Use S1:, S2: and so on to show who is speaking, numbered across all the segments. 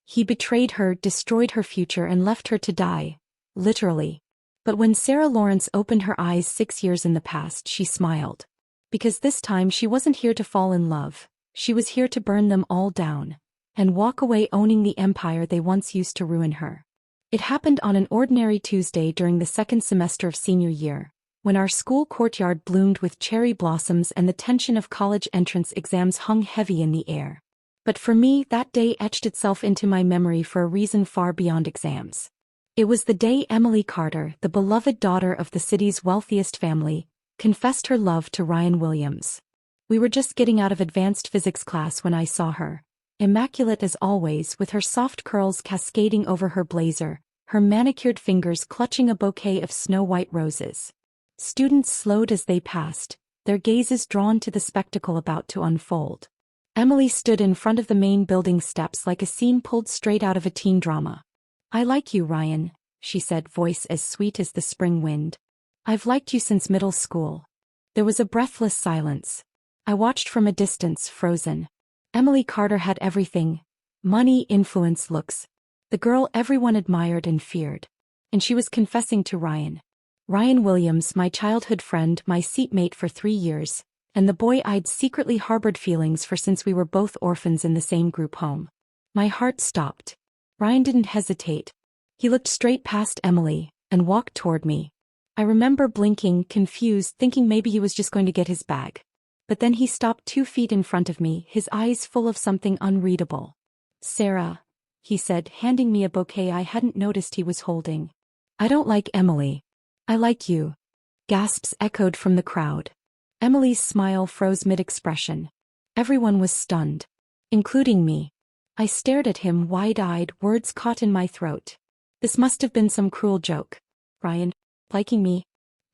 S1: He betrayed her, destroyed her future, and left her to die. Literally. But when Sarah Lawrence opened her eyes 6 years in the past, she smiled. Because this time she wasn't here to fall in love. She was here to burn them all down. And walk away owning the empire they once used to ruin her. It happened on an ordinary Tuesday during the second semester of senior year, when our school courtyard bloomed with cherry blossoms and the tension of college entrance exams hung heavy in the air. But for me, that day etched itself into my memory for a reason far beyond exams. It was the day Emily Carter, the beloved daughter of the city's wealthiest family, confessed her love to Ryan Williams. We were just getting out of advanced physics class when I saw her, immaculate as always, with her soft curls cascading over her blazer, her manicured fingers clutching a bouquet of snow-white roses. Students slowed as they passed, their gazes drawn to the spectacle about to unfold. Emily stood in front of the main building steps like a scene pulled straight out of a teen drama. "I like you, Ryan," she said, voice as sweet as the spring wind. "I've liked you since middle school." There was a breathless silence. I watched from a distance, frozen. Emily Carter had everything: money, influence, looks. The girl everyone admired and feared. And she was confessing to Ryan. Ryan Williams, my childhood friend, my seatmate for 3 years, and the boy I'd secretly harbored feelings for since we were both orphans in the same group home. My heart stopped. Ryan didn't hesitate. He looked straight past Emily and walked toward me. I remember blinking, confused, thinking maybe he was just going to get his bag. But then he stopped 2 feet in front of me, his eyes full of something unreadable. "Sarah," he said, handing me a bouquet I hadn't noticed he was holding. "I don't like Emily. I like you." Gasps echoed from the crowd. Emily's smile froze mid-expression. Everyone was stunned, including me. I stared at him wide-eyed, words caught in my throat. This must have been some cruel joke. Ryan, liking me?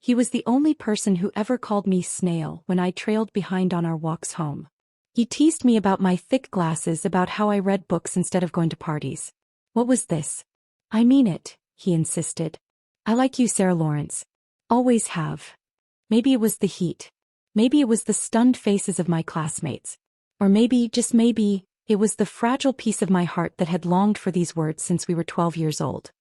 S1: He was the only person who ever called me Snail when I trailed behind on our walks home. He teased me about my thick glasses, about how I read books instead of going to parties. What was this? "I mean it," he insisted. "I like you, Sarah Lawrence. Always have." Maybe it was the heat. Maybe it was the stunned faces of my classmates. Or maybe, just maybe, it was the fragile piece of my heart that had longed for these words since we were 12 years old.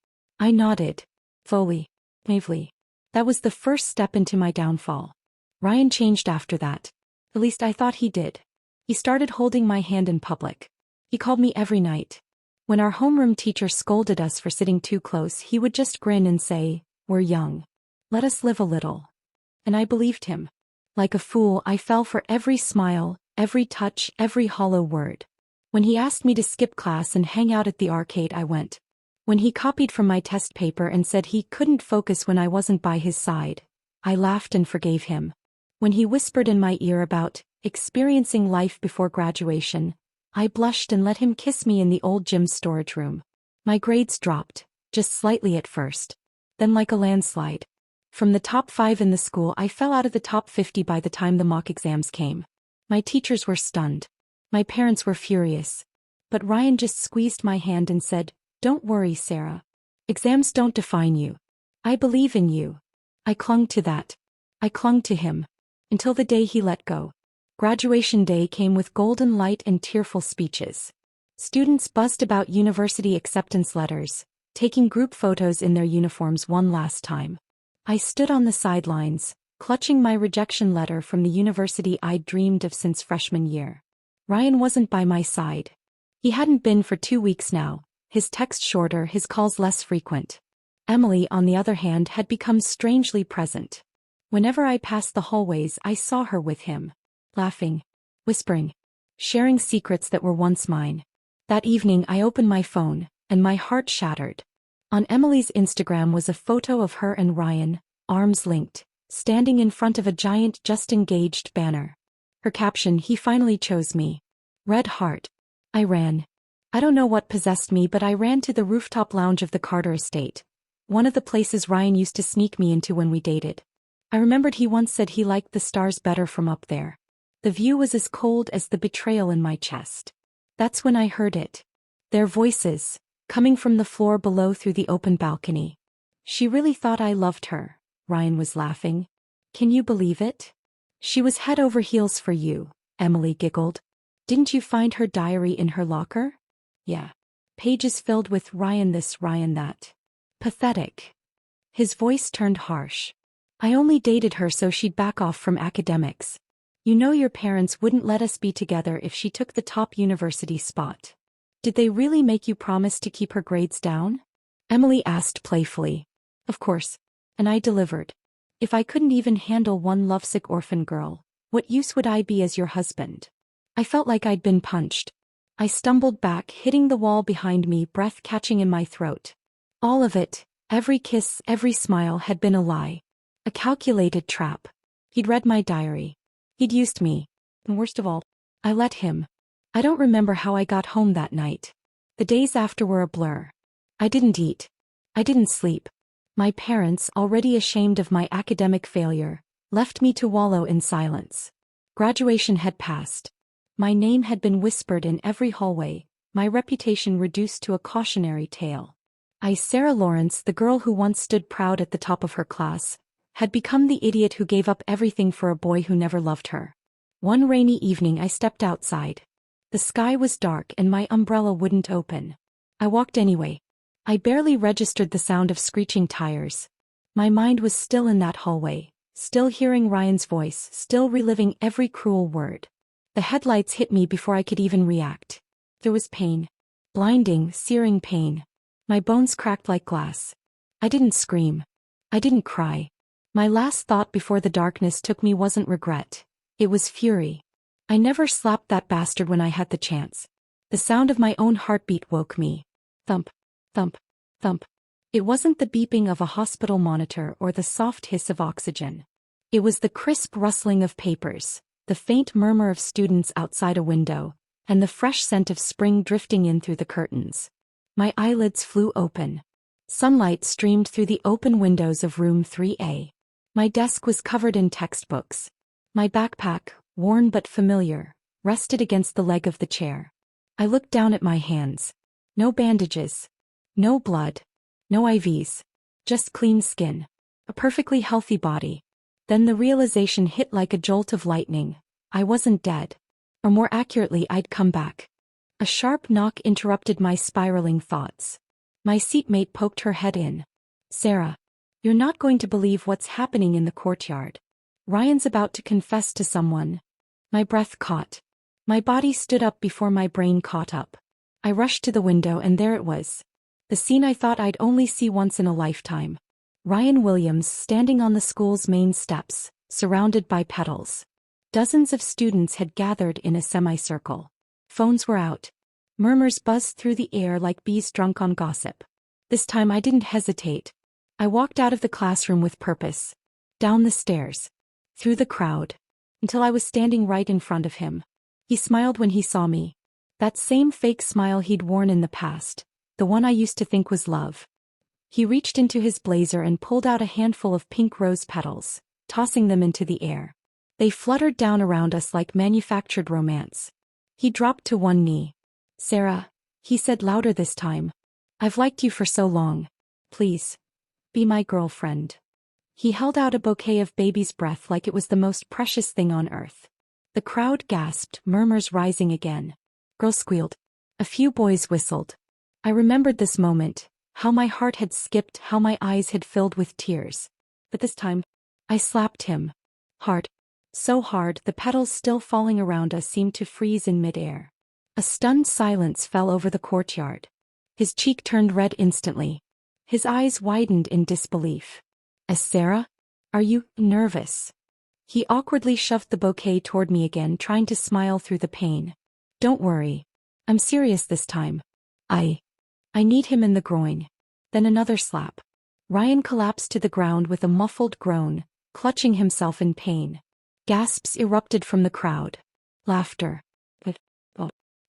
S1: I nodded. Fully. Naively. That was the first step into my downfall. Ryan changed after that. At least I thought he did. He started holding my hand in public. He called me every night. When our homeroom teacher scolded us for sitting too close, he would just grin and say, "We're young. Let us live a little." And I believed him. Like a fool, I fell for every smile, every touch, every hollow word. When he asked me to skip class and hang out at the arcade, I went. When he copied from my test paper and said he couldn't focus when I wasn't by his side, I laughed and forgave him. When he whispered in my ear about experiencing life before graduation, I blushed and let him kiss me in the old gym's storage room. My grades dropped, just slightly at first. Then like a landslide. From the top 5 in the school, I fell out of the top 50 by the time the mock exams came. My teachers were stunned. My parents were furious. But Ryan just squeezed my hand and said, "Don't worry, Sarah. Exams don't define you. I believe in you." I clung to that. I clung to him. Until the day he let go. Graduation day came with golden light and tearful speeches. Students buzzed about university acceptance letters, taking group photos in their uniforms one last time. I stood on the sidelines, clutching my rejection letter from the university I'd dreamed of since freshman year. Ryan wasn't by my side. He hadn't been for 2 weeks now, his texts shorter, his calls less frequent. Emily, on the other hand, had become strangely present. Whenever I passed the hallways, I saw her with him. Laughing, whispering, sharing secrets that were once mine. That evening I opened my phone, and my heart shattered. On Emily's Instagram was a photo of her and Ryan, arms linked, standing in front of a giant "just engaged" banner. Her caption, "He finally chose me." Red heart. I ran. I don't know what possessed me, but I ran to the rooftop lounge of the Carter estate, one of the places Ryan used to sneak me into when we dated. I remembered he once said he liked the stars better from up there. The view was as cold as the betrayal in my chest. That's when I heard it. Their voices, coming from the floor below through the open balcony. "She really thought I loved her," Ryan was laughing. "Can you believe it? She was head over heels for you," Emily giggled. "Didn't you find her diary in her locker?" "Yeah. pages filled with Ryan this, Ryan that. Pathetic. His voice turned harsh. I only dated her so she'd back off from academics. You know your parents wouldn't let us be together if she took the top university spot. Did they really make you promise to keep her grades down? Emily asked playfully. Of course. And I delivered. If I couldn't even handle one lovesick orphan girl, what use would I be as your husband? I felt like I'd been punched. I stumbled back, hitting the wall behind me, breath catching in my throat. All of it, every kiss, every smile had been a lie. A calculated trap. He'd read my diary. He'd used me. And worst of all, I let him. I don't remember how I got home that night. The days after were a blur. I didn't eat. I didn't sleep. My parents, already ashamed of my academic failure, left me to wallow in silence. Graduation had passed. My name had been whispered in every hallway, my reputation reduced to a cautionary tale. Sarah Lawrence, the girl who once stood proud at the top of her class, had become the idiot who gave up everything for a boy who never loved her. One rainy evening I stepped outside. The sky was dark and my umbrella wouldn't open. I walked anyway. I barely registered the sound of screeching tires. My mind was still in that hallway, still hearing Ryan's voice, still reliving every cruel word. The headlights hit me before I could even react. There was pain. Blinding, searing pain. My bones cracked like glass. I didn't scream. I didn't cry. My last thought before the darkness took me wasn't regret. It was fury. I never slapped that bastard when I had the chance. The sound of my own heartbeat woke me. Thump, thump, thump. It wasn't the beeping of a hospital monitor or the soft hiss of oxygen. It was the crisp rustling of papers, the faint murmur of students outside a window, and the fresh scent of spring drifting in through the curtains. My eyelids flew open. Sunlight streamed through the open windows of room 3A. My desk was covered in textbooks. My backpack, worn but familiar, rested against the leg of the chair. I looked down at my hands. No bandages. No blood. No IVs. Just clean skin. A perfectly healthy body. Then the realization hit like a jolt of lightning. I wasn't dead. Or more accurately, I'd come back. A sharp knock interrupted my spiraling thoughts. My seatmate poked her head in. Sarah. You're not going to believe what's happening in the courtyard. Ryan's about to confess to someone. My breath caught. My body stood up before my brain caught up. I rushed to the window and there it was. The scene I thought I'd only see once in a lifetime. Ryan Williams standing on the school's main steps, surrounded by petals. Dozens of students had gathered in a semicircle. Phones were out. Murmurs buzzed through the air like bees drunk on gossip. This time I didn't hesitate. I walked out of the classroom with purpose. Down the stairs. Through the crowd. Until I was standing right in front of him. He smiled when he saw me. That same fake smile he'd worn in the past. The one I used to think was love. He reached into his blazer and pulled out a handful of pink rose petals, tossing them into the air. They fluttered down around us like manufactured romance. He dropped to one knee. Sarah, he said louder this time. I've liked you for so long. Please. Be my girlfriend. He held out a bouquet of baby's breath like it was the most precious thing on earth. The crowd gasped, murmurs rising again. Girls squealed. A few boys whistled. I remembered this moment, how my heart had skipped, how my eyes had filled with tears. But this time, I slapped him. Hard. So hard, the petals still falling around us seemed to freeze in midair. A stunned silence fell over the courtyard. His cheek turned red instantly. His eyes widened in disbelief. Sarah? Are you nervous? He awkwardly shoved the bouquet toward me again, trying to smile through the pain. Don't worry. I'm serious this time. I need him in the groin. Then another slap. Ryan collapsed to the ground with a muffled groan, clutching himself in pain. Gasps erupted from the crowd. Laughter. But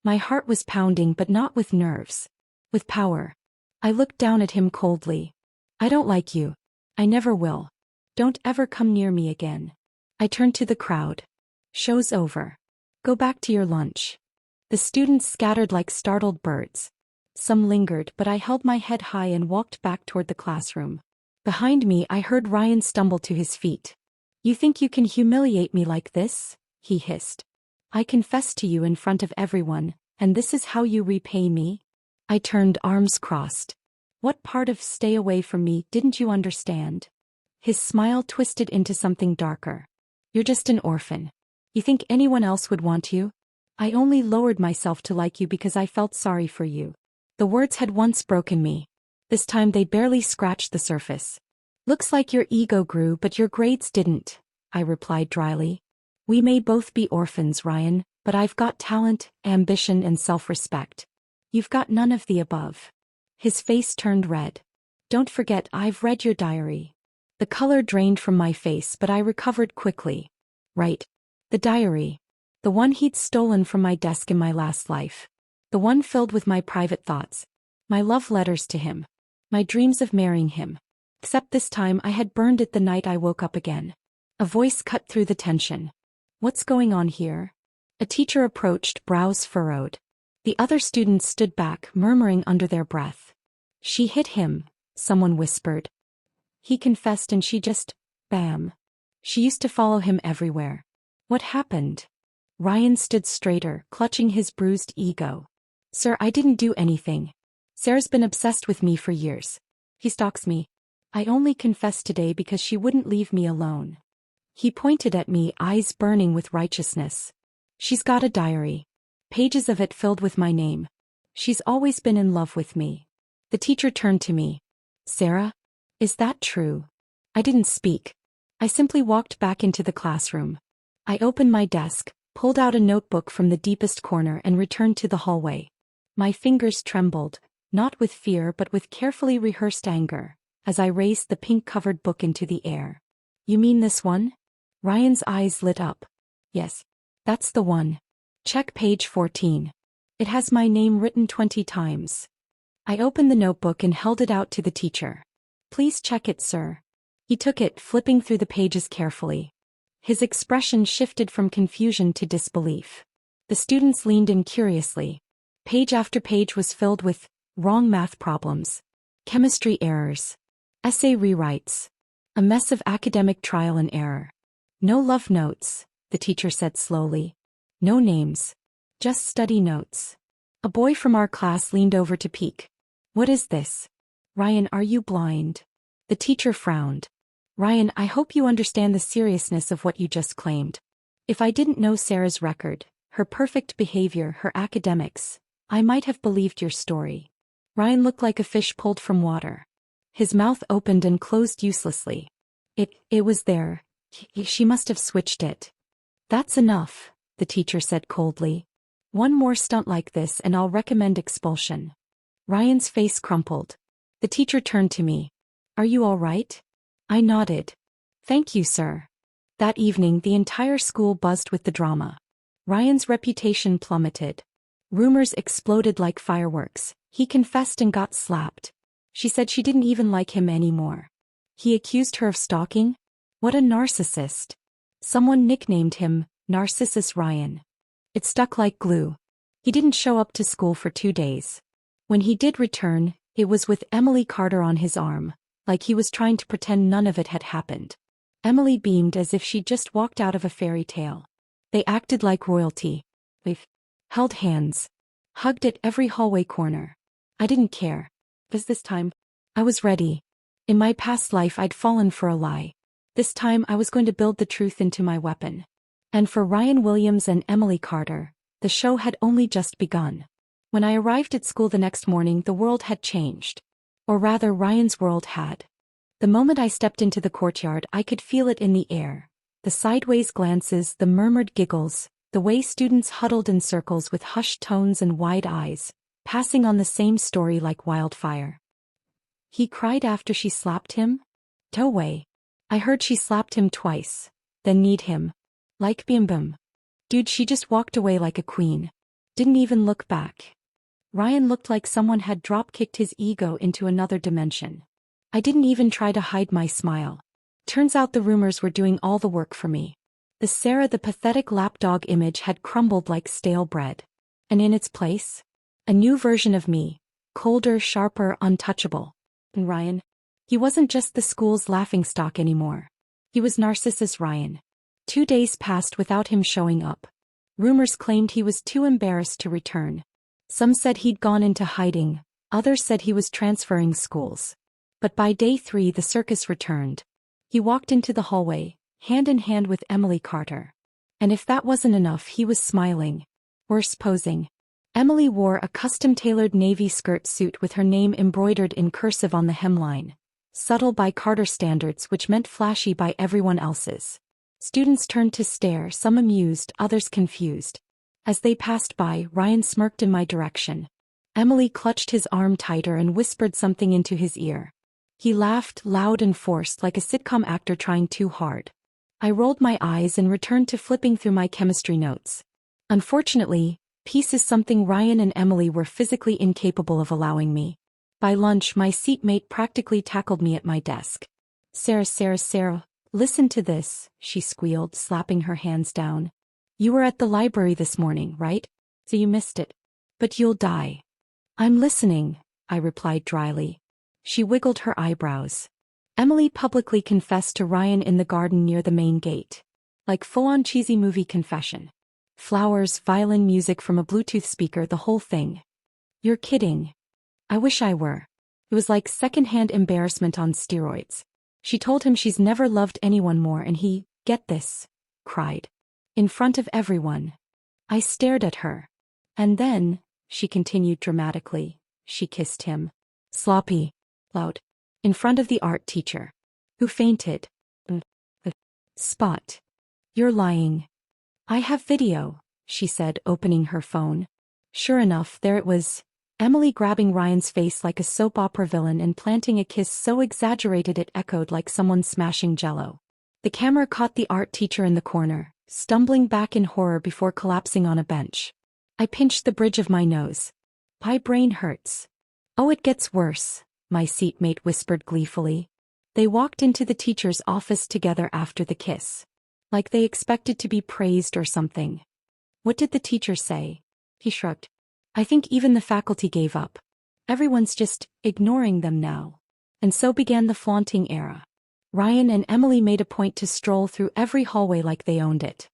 S1: my heart was pounding, but not with nerves. With power. I looked down at him coldly. I don't like you. I never will. Don't ever come near me again. I turned to the crowd. Show's over. Go back to your lunch. The students scattered like startled birds. Some lingered, but I held my head high and walked back toward the classroom. Behind me, I heard Ryan stumble to his feet. You think you can humiliate me like this? He hissed. I confessed to you in front of everyone, and this is how you repay me? I turned, arms crossed. What part of stay away from me didn't you understand? His smile twisted into something darker. You're just an orphan. You think anyone else would want you? I only lowered myself to like you because I felt sorry for you. The words had once broken me. This time they barely scratched the surface. Looks like your ego grew but your grades didn't, I replied dryly. We may both be orphans, Ryan, but I've got talent, ambition and self-respect. You've got none of the above. His face turned red. Don't forget, I've read your diary. The color drained from my face but I recovered quickly. Right. The diary. The one he'd stolen from my desk in my last life. The one filled with my private thoughts. My love letters to him. My dreams of marrying him. Except this time I had burned it the night I woke up again. A voice cut through the tension. What's going on here? A teacher approached, brows furrowed. The other students stood back, murmuring under their breath. She hit him, someone whispered. He confessed and she just, bam. She used to follow him everywhere. What happened? Ryan stood straighter, clutching his bruised ego. Sir, I didn't do anything. Sarah's been obsessed with me for years. He stalks me. I only confessed today because she wouldn't leave me alone. He pointed at me, eyes burning with righteousness. She's got a diary. Pages of it filled with my name. She's always been in love with me. The teacher turned to me. Sarah? Is that true? I didn't speak. I simply walked back into the classroom. I opened my desk, pulled out a notebook from the deepest corner and returned to the hallway. My fingers trembled, not with fear but with carefully rehearsed anger, as I raised the pink-covered book into the air. You mean this one? Ryan's eyes lit up. Yes. That's the one. Check page 14. It has my name written 20 times. I opened the notebook and held it out to the teacher. Please check it, sir. He took it, flipping through the pages carefully. His expression shifted from confusion to disbelief. The students leaned in curiously. Page after page was filled with wrong math problems, chemistry errors, essay rewrites, a mess of academic trial and error. No love notes, the teacher said slowly. No names. Just study notes. A boy from our class leaned over to peek. What is this? Ryan, are you blind? The teacher frowned. Ryan, I hope you understand the seriousness of what you just claimed. If I didn't know Sarah's record, her perfect behavior, her academics, I might have believed your story. Ryan looked like a fish pulled from water. His mouth opened and closed uselessly. It was there. She must have switched it. That's enough, the teacher said coldly. One more stunt like this and I'll recommend expulsion. Ryan's face crumpled. The teacher turned to me. Are you all right? I nodded. Thank you, sir. That evening the entire school buzzed with the drama. Ryan's reputation plummeted. Rumors exploded like fireworks. He confessed and got slapped. She said she didn't even like him anymore. He accused her of stalking? What a narcissist. Someone nicknamed him Narcissus Ryan. It stuck like glue. He didn't show up to school for 2 days. When he did return, it was with Emily Carter on his arm, like he was trying to pretend none of it had happened. Emily beamed as if she'd just walked out of a fairy tale. They acted like royalty. We've held hands, hugged at every hallway corner. I didn't care. Because this time, I was ready. In my past life I'd fallen for a lie. This time I was going to build the truth into my weapon. And for Ryan Williams and Emily Carter, the show had only just begun. When I arrived at school the next morning, the world had changed. Or rather, Ryan's world had. The moment I stepped into the courtyard, I could feel it in the air. The sideways glances, the murmured giggles, the way students huddled in circles with hushed tones and wide eyes, passing on the same story like wildfire. He cried after she slapped him? No way. I heard she slapped him twice, then kneed him. Like bim bim. Dude, she just walked away like a queen. Didn't even look back. Ryan looked like someone had drop-kicked his ego into another dimension. I didn't even try to hide my smile. Turns out the rumors were doing all the work for me. The Sarah the pathetic lapdog image had crumbled like stale bread. And in its place, a new version of me, colder, sharper, untouchable. And Ryan? He wasn't just the school's laughingstock anymore. He was Narcissus Ryan. 2 days passed without him showing up. Rumors claimed he was too embarrassed to return. Some said he'd gone into hiding, others said he was transferring schools. But by day 3 the circus returned. He walked into the hallway, hand in hand with Emily Carter. And if that wasn't enough, he was smiling. Worse, posing. Emily wore a custom-tailored navy skirt suit with her name embroidered in cursive on the hemline. Subtle by Carter standards, which meant flashy by everyone else's. Students turned to stare, some amused, others confused. As they passed by, Ryan smirked in my direction. Emily clutched his arm tighter and whispered something into his ear. He laughed, loud and forced, like a sitcom actor trying too hard. I rolled my eyes and returned to flipping through my chemistry notes. Unfortunately, peace is something Ryan and Emily were physically incapable of allowing me. By lunch, my seatmate practically tackled me at my desk. Sarah, listen to this, she squealed, slapping her hands down. You were at the library this morning, right? So you missed it. But you'll die. I'm listening, I replied dryly. She wiggled her eyebrows. Emily publicly confessed to Ryan in the garden near the main gate. Like full-on cheesy movie confession. Flowers, violin music from a Bluetooth speaker, the whole thing. You're kidding. I wish I were. It was like second-hand embarrassment on steroids. She told him she's never loved anyone more and he, get this, cried. In front of everyone. I stared at her. And then, she continued dramatically, she kissed him. Sloppy. Loud. In front of the art teacher. Who fainted. Spot. You're lying. I have video, she said, opening her phone. Sure enough, there it was. Emily grabbing Ryan's face like a soap opera villain and planting a kiss so exaggerated it echoed like someone smashing jello. The camera caught the art teacher in the corner, stumbling back in horror before collapsing on a bench. I pinched the bridge of my nose. My brain hurts. Oh, it gets worse, my seatmate whispered gleefully. They walked into the teacher's office together after the kiss. Like they expected to be praised or something. What did the teacher say? He shrugged. I think even the faculty gave up. Everyone's just ignoring them now. And so began the flaunting era. Ryan and Emily made a point to stroll through every hallway like they owned it.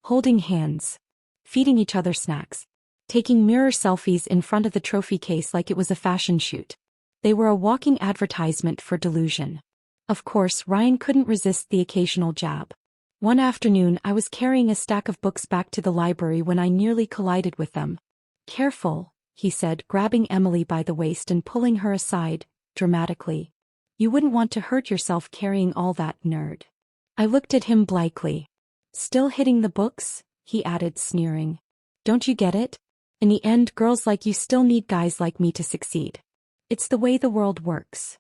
S1: Holding hands. Feeding each other snacks. Taking mirror selfies in front of the trophy case like it was a fashion shoot. They were a walking advertisement for delusion. Of course, Ryan couldn't resist the occasional jab. One afternoon, I was carrying a stack of books back to the library when I nearly collided with them. Careful, he said, grabbing Emily by the waist and pulling her aside, dramatically. You wouldn't want to hurt yourself carrying all that, nerd. I looked at him blankly. Still hitting the books? He added, sneering. Don't you get it? In the end, girls like you still need guys like me to succeed. It's the way the world works.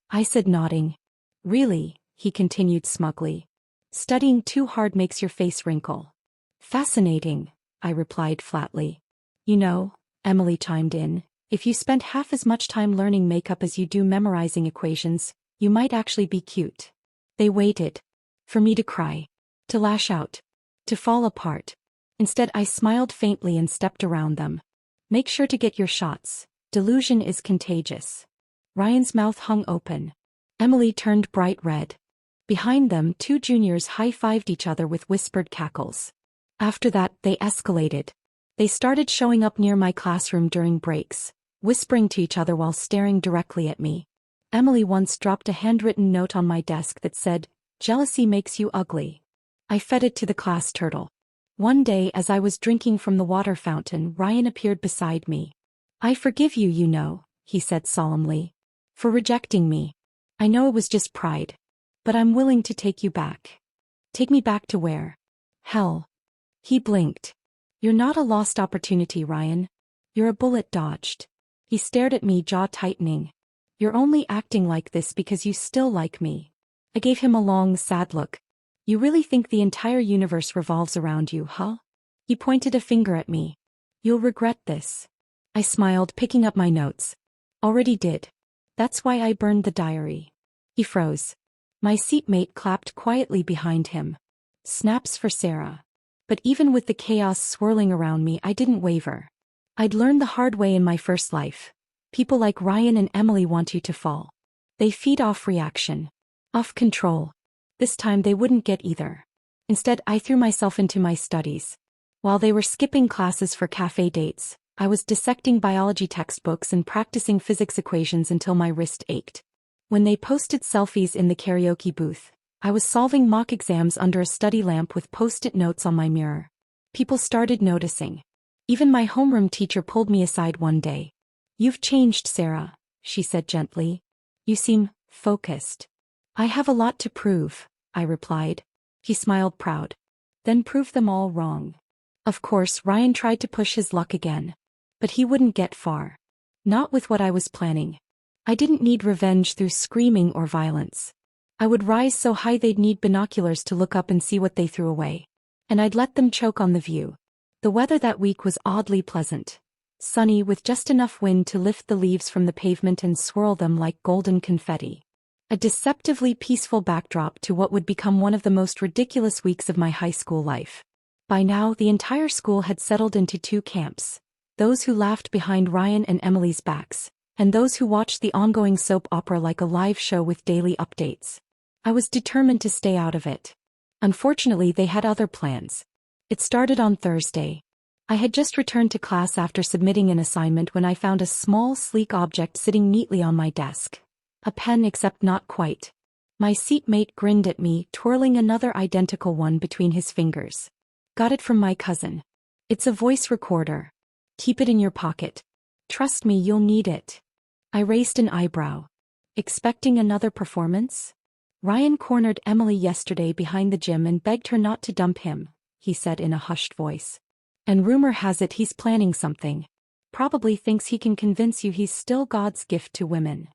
S1: I said, nodding. Really, he continued smugly. Studying too hard makes your face wrinkle. Fascinating, I replied flatly. You know, Emily chimed in, if you spent half as much time learning makeup as you do memorizing equations, you might actually be cute. They waited. For me to cry. To lash out. To fall apart. Instead, I smiled faintly and stepped around them. Make sure to get your shots. Delusion is contagious. Ryan's mouth hung open. Emily turned bright red. Behind them, 2 juniors high-fived each other with whispered cackles. After that, they escalated. They started showing up near my classroom during breaks, whispering to each other while staring directly at me. Emily once dropped a handwritten note on my desk that said, "Jealousy makes you ugly." I fed it to the class turtle. One day as I was drinking from the water fountain, Ryan appeared beside me. "I forgive you, you know," he said solemnly. "For rejecting me. I know it was just pride. But I'm willing to take you back." "Take me back to where?" "Hell." He blinked. "You're not a lost opportunity, Ryan. You're a bullet dodged." He stared at me, jaw tightening. "You're only acting like this because you still like me." I gave him a long, sad look. "You really think the entire universe revolves around you, huh?" He pointed a finger at me. "You'll regret this." I smiled, picking up my notes. "Already did. That's why I burned the diary." He froze. My seatmate clapped quietly behind him. Snaps for Sarah. But even with the chaos swirling around me, I didn't waver. I'd learned the hard way in my first life. People like Ryan and Emily want you to fall. They feed off reaction. Off control. This time they wouldn't get either. Instead, I threw myself into my studies. While they were skipping classes for cafe dates, I was dissecting biology textbooks and practicing physics equations until my wrist ached. When they posted selfies in the karaoke booth, I was solving mock exams under a study lamp with post-it notes on my mirror. People started noticing. Even my homeroom teacher pulled me aside one day. "You've changed, Sarah," she said gently. "You seem focused." "I have a lot to prove," I replied. He smiled proud. "Then prove them all wrong." Of course, Ryan tried to push his luck again. But he wouldn't get far. Not with what I was planning. I didn't need revenge through screaming or violence. I would rise so high they'd need binoculars to look up and see what they threw away. And I'd let them choke on the view. The weather that week was oddly pleasant. Sunny with just enough wind to lift the leaves from the pavement and swirl them like golden confetti. A deceptively peaceful backdrop to what would become one of the most ridiculous weeks of my high school life. By now, the entire school had settled into two camps. Those who laughed behind Ryan and Emily's backs, and those who watched the ongoing soap opera like a live show with daily updates. I was determined to stay out of it. Unfortunately, they had other plans. It started on Thursday. I had just returned to class after submitting an assignment when I found a small, sleek object sitting neatly on my desk. A pen, except not quite. My seatmate grinned at me, twirling another identical one between his fingers. "Got it from my cousin. It's a voice recorder. Keep it in your pocket. Trust me, you'll need it." I raised an eyebrow. Expecting another performance? "Ryan cornered Emily yesterday behind the gym and begged her not to dump him," he said in a hushed voice. "And rumor has it he's planning something. Probably thinks he can convince you he's still God's gift to women."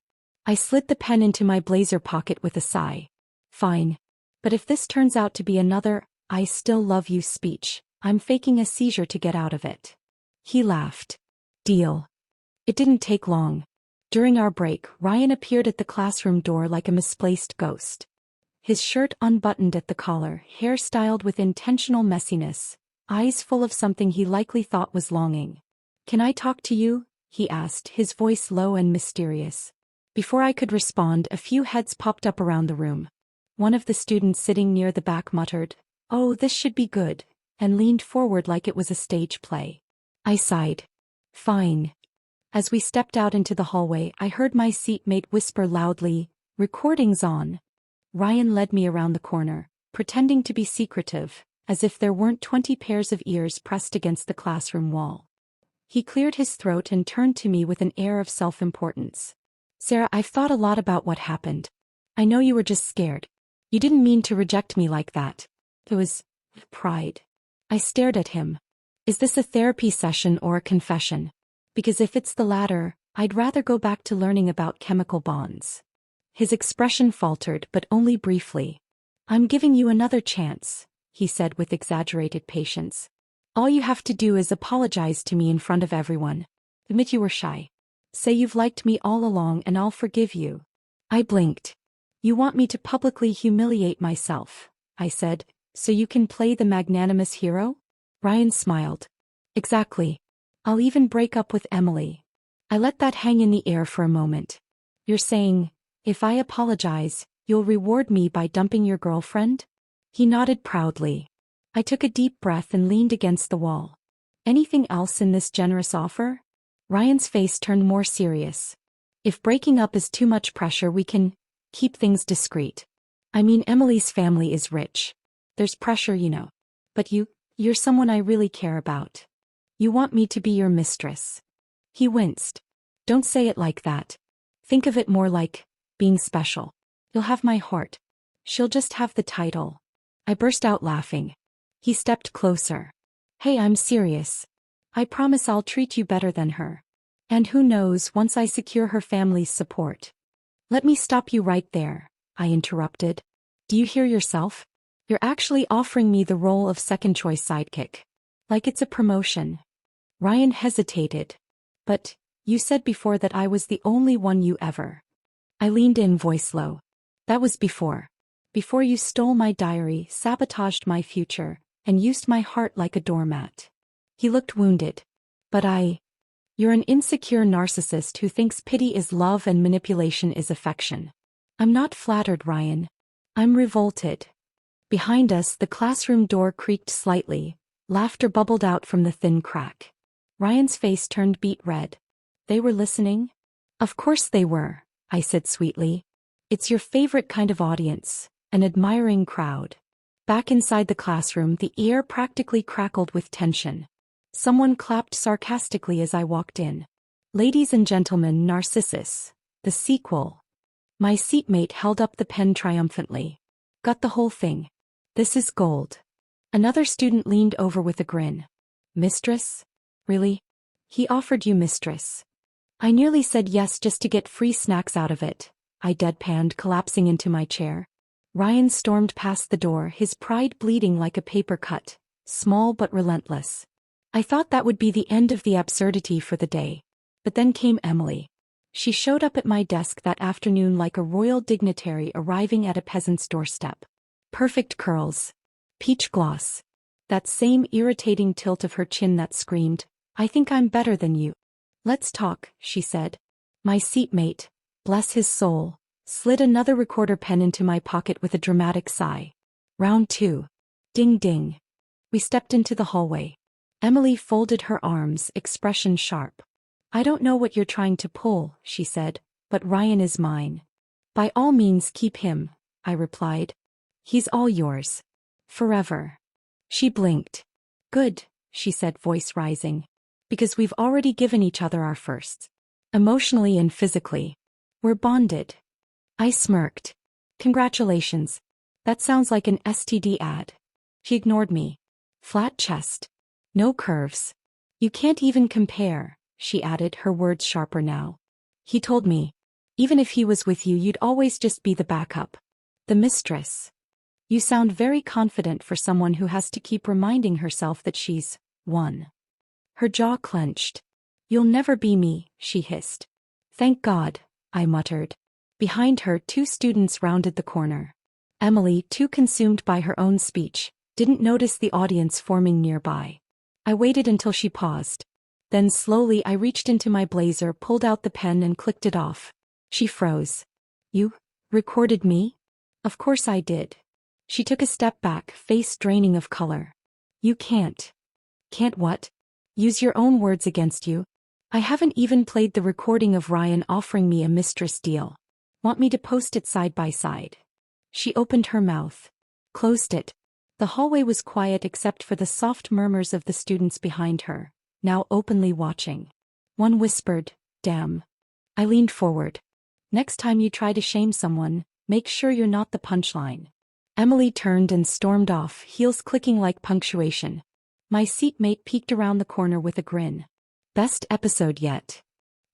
S1: I slid the pen into my blazer pocket with a sigh. "Fine. But if this turns out to be another 'I still love you' speech, I'm faking a seizure to get out of it." He laughed. "Deal." It didn't take long. During our break, Ryan appeared at the classroom door like a misplaced ghost. His shirt unbuttoned at the collar, hair styled with intentional messiness, eyes full of something he likely thought was longing. "Can I talk to you?" he asked, his voice low and mysterious. Before I could respond, a few heads popped up around the room. One of the students sitting near the back muttered, "Oh, this should be good," and leaned forward like it was a stage play. I sighed. "Fine." As we stepped out into the hallway, I heard my seatmate whisper loudly, "Recording's on." Ryan led me around the corner, pretending to be secretive, as if there weren't 20 pairs of ears pressed against the classroom wall. He cleared his throat and turned to me with an air of self-importance. "Sarah, I've thought a lot about what happened. I know you were just scared. You didn't mean to reject me like that." It was pride. I stared at him. "Is this a therapy session or a confession? Because if it's the latter, I'd rather go back to learning about chemical bonds." His expression faltered, but only briefly. "I'm giving you another chance," he said with exaggerated patience. "All you have to do is apologize to me in front of everyone. Admit you were shy. Say you've liked me all along and I'll forgive you." I blinked. "You want me to publicly humiliate myself," I said, "so you can play the magnanimous hero?" Ryan smiled. "Exactly. I'll even break up with Emily." I let that hang in the air for a moment. "You're saying, if I apologize, you'll reward me by dumping your girlfriend?" He nodded proudly. I took a deep breath and leaned against the wall. "Anything else in this generous offer?" Ryan's face turned more serious. "If breaking up is too much pressure, we can keep things discreet. I mean, Emily's family is rich. There's pressure, you know. But you're someone I really care about. You want me to be your mistress." He winced. "Don't say it like that. Think of it more like being special. You'll have my heart. She'll just have the title." I burst out laughing. He stepped closer. "Hey, I'm serious. I promise I'll treat you better than her. And who knows, once I secure her family's support." "Let me stop you right there," I interrupted. "Do you hear yourself? You're actually offering me the role of second-choice sidekick. Like it's a promotion." Ryan hesitated. "But you said before that I was the only one you ever." I leaned in, voice low. "That was before. Before you stole my diary, sabotaged my future, and used my heart like a doormat." He looked wounded. "But you're an insecure narcissist who thinks pity is love and manipulation is affection." "I'm not flattered, Ryan. I'm revolted." Behind us, the classroom door creaked slightly. Laughter bubbled out from the thin crack. Ryan's face turned beet red. They were listening? Of course they were, I said sweetly. It's your favorite kind of audience, an admiring crowd. Back inside the classroom, the air practically crackled with tension. Someone clapped sarcastically as I walked in. Ladies and gentlemen, Narcissus, the sequel. My seatmate held up the pen triumphantly. Got the whole thing. This is gold. Another student leaned over with a grin. Mistress? Really? He offered you mistress. I nearly said yes just to get free snacks out of it, I deadpanned, collapsing into my chair. Ryan stormed past the door, his pride bleeding like a paper cut, small but relentless. I thought that would be the end of the absurdity for the day. But then came Emily. She showed up at my desk that afternoon like a royal dignitary arriving at a peasant's doorstep. Perfect curls. Peach gloss. That same irritating tilt of her chin that screamed, I think I'm better than you. Let's talk, she said. My seatmate, bless his soul, slid another recorder pen into my pocket with a dramatic sigh. Round 2. Ding ding. We stepped into the hallway. Emily folded her arms, expression sharp. I don't know what you're trying to pull, she said, but Ryan is mine. By all means keep him, I replied. He's all yours. Forever. She blinked. Good, she said, voice rising. Because we've already given each other our firsts. Emotionally and physically. We're bonded. I smirked. Congratulations. That sounds like an STD ad. She ignored me. Flat chest. No curves. You can't even compare, she added, her words sharper now. He told me. Even if he was with you, you'd always just be the backup. The mistress. You sound very confident for someone who has to keep reminding herself that she's one. Her jaw clenched. You'll never be me, she hissed. Thank God, I muttered. Behind her, 2 students rounded the corner. Emily, too consumed by her own speech, didn't notice the audience forming nearby. I waited until she paused. Then slowly I reached into my blazer, pulled out the pen and clicked it off. She froze. You recorded me? Of course I did. She took a step back, face draining of color. You can't. Can't what? Use your own words against you? I haven't even played the recording of Ryan offering me a mistress deal. Want me to post it side by side? She opened her mouth. Closed it. The hallway was quiet except for the soft murmurs of the students behind her, now openly watching. One whispered, damn. I leaned forward. Next time you try to shame someone, make sure you're not the punchline. Emily turned and stormed off, heels clicking like punctuation. My seatmate peeked around the corner with a grin. Best episode yet.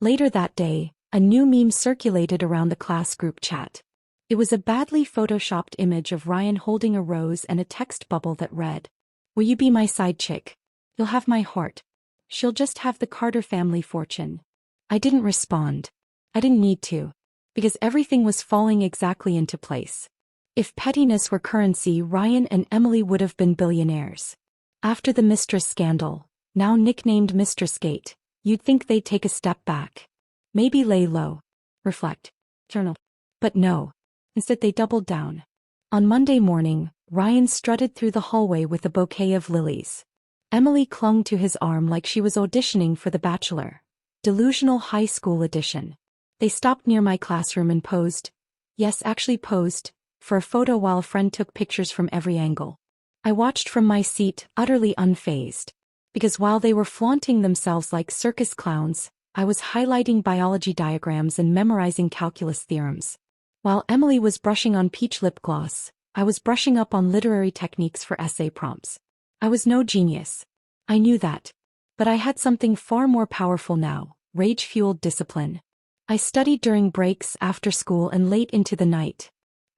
S1: Later that day, a new meme circulated around the class group chat. It was a badly photoshopped image of Ryan holding a rose and a text bubble that read, Will you be my side chick? You'll have my heart. She'll just have the Carter family fortune. I didn't respond. I didn't need to. Because everything was falling exactly into place. If pettiness were currency, Ryan and Emily would have been billionaires. After the mistress scandal, now nicknamed Mistressgate, you'd think they'd take a step back. Maybe lay low. Reflect. Journal. But no. Instead they doubled down. On Monday morning, Ryan strutted through the hallway with a bouquet of lilies. Emily clung to his arm like she was auditioning for The Bachelor. Delusional high school edition. They stopped near my classroom and posed. Yes, actually posed. For a photo while a friend took pictures from every angle. I watched from my seat, utterly unfazed. Because while they were flaunting themselves like circus clowns, I was highlighting biology diagrams and memorizing calculus theorems. While Emily was brushing on peach lip gloss, I was brushing up on literary techniques for essay prompts. I was no genius. I knew that. But I had something far more powerful now, rage-fueled discipline. I studied during breaks, after school and late into the night.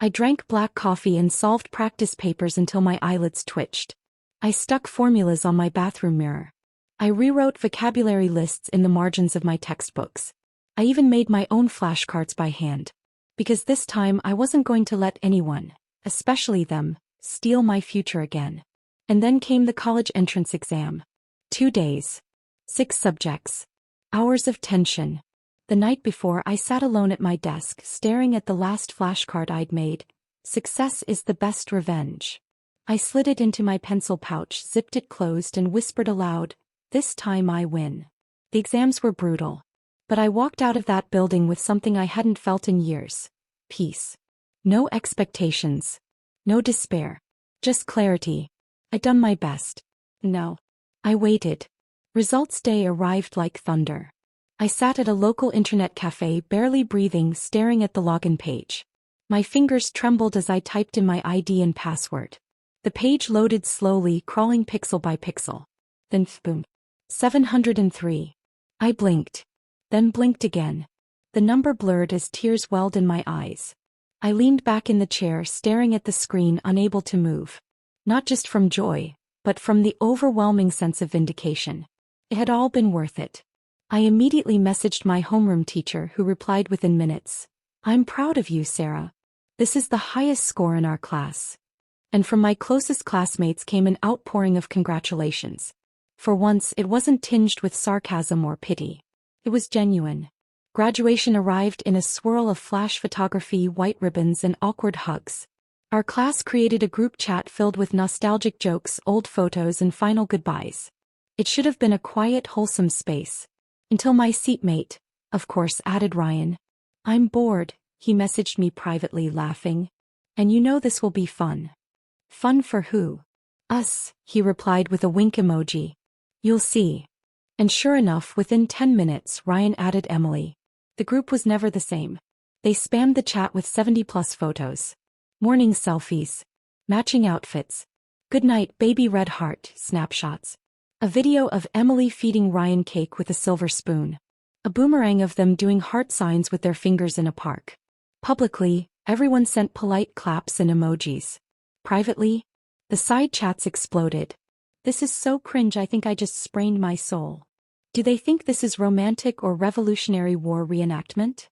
S1: I drank black coffee and solved practice papers until my eyelids twitched. I stuck formulas on my bathroom mirror. I rewrote vocabulary lists in the margins of my textbooks. I even made my own flashcards by hand. Because this time I wasn't going to let anyone, especially them, steal my future again. And then came the college entrance exam. 2 days. 6 subjects. Hours of tension. The night before I sat alone at my desk staring at the last flashcard I'd made. Success is the best revenge. I slid it into my pencil pouch, zipped it closed and whispered aloud, This time I win. The exams were brutal. But I walked out of that building with something I hadn't felt in years. Peace. No expectations. No despair. Just clarity. I'd done my best. No. I waited. Results day arrived like thunder. I sat at a local internet cafe barely breathing, staring at the login page. My fingers trembled as I typed in my ID and password. The page loaded slowly, crawling pixel by pixel. Then boom. 703. I blinked. Then blinked again. The number blurred as tears welled in my eyes. I leaned back in the chair, staring at the screen, unable to move. Not just from joy, but from the overwhelming sense of vindication. It had all been worth it. I immediately messaged my homeroom teacher, who replied within minutes. "I'm proud of you, Sarah. This is the highest score in our class." And from my closest classmates came an outpouring of congratulations. For once, it wasn't tinged with sarcasm or pity. It was genuine. Graduation arrived in a swirl of flash photography, white ribbons, and awkward hugs. Our class created a group chat filled with nostalgic jokes, old photos, and final goodbyes. It should have been a quiet, wholesome space. Until my seatmate, of course, added Ryan. "I'm bored," he messaged me privately, laughing. "And you know this will be fun." "Fun for who?" "Us," he replied with a wink emoji. "You'll see." And sure enough, within 10 minutes, Ryan added Emily. The group was never the same. They spammed the chat with 70+ photos. Morning selfies. Matching outfits. Goodnight, baby red heart, snapshots. A video of Emily feeding Ryan cake with a silver spoon. A boomerang of them doing heart signs with their fingers in a park. Publicly, everyone sent polite claps and emojis. Privately, the side chats exploded. "This is so cringe, I think I just sprained my soul. Do they think this is romantic or Revolutionary War reenactment?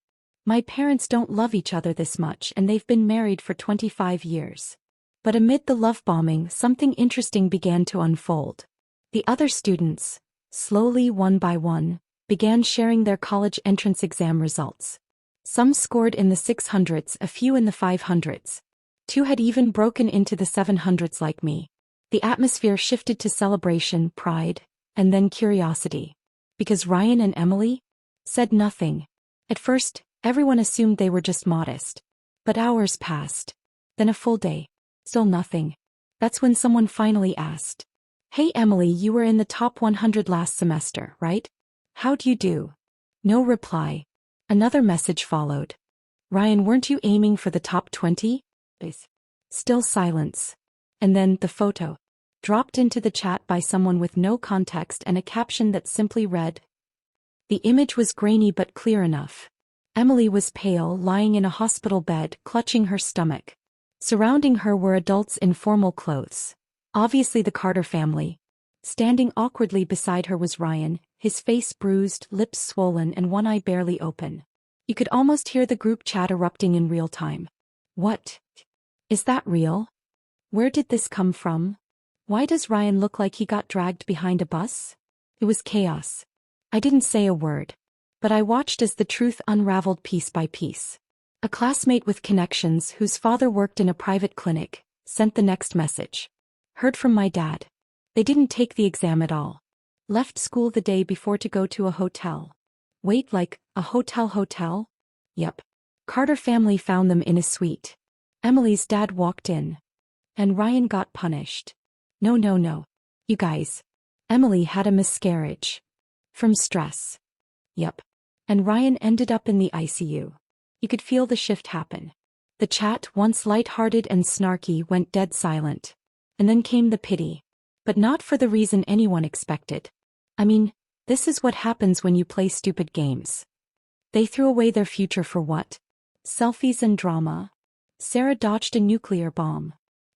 S1: My parents don't love each other this much and they've been married for 25 years. But amid the love bombing, something interesting began to unfold. The other students, slowly one by one, began sharing their college entrance exam results. Some scored in the 600s, a few in the 500s. 2 had even broken into the 700s like me. The atmosphere shifted to celebration, pride, and then curiosity. Because Ryan and Emily said nothing. At first, everyone assumed they were just modest. But hours passed. Then a full day. Still nothing. That's when someone finally asked, "Hey Emily, you were in the top 100 last semester, right? How'd you do?" No reply. Another message followed. "Ryan, weren't you aiming for the top 20? Still silence. And then the photo. Dropped into the chat by someone with no context and a caption that simply read. The image was grainy but clear enough. Emily was pale, lying in a hospital bed, clutching her stomach. Surrounding her were adults in formal clothes. Obviously the Carter family. Standing awkwardly beside her was Ryan, his face bruised, lips swollen, and one eye barely open. You could almost hear the group chat erupting in real time. What? Is that real? Where did this come from? Why does Ryan look like he got dragged behind a bus? It was chaos. I didn't say a word. But I watched as the truth unraveled piece by piece. A classmate with connections, whose father worked in a private clinic, sent the next message. Heard from my dad. They didn't take the exam at all. Left school the day before to go to a hotel. Wait, like, a hotel? Yep. Carter family found them in a suite. Emily's dad walked in. And Ryan got punished. No. You guys. Emily had a miscarriage. From stress. Yep. And Ryan ended up in the ICU. You could feel the shift happen. The chat, once light-hearted and snarky, went dead silent. And then came the pity. But not for the reason anyone expected. I mean, this is what happens when you play stupid games. They threw away their future for what? Selfies and drama. Sarah dodged a nuclear bomb.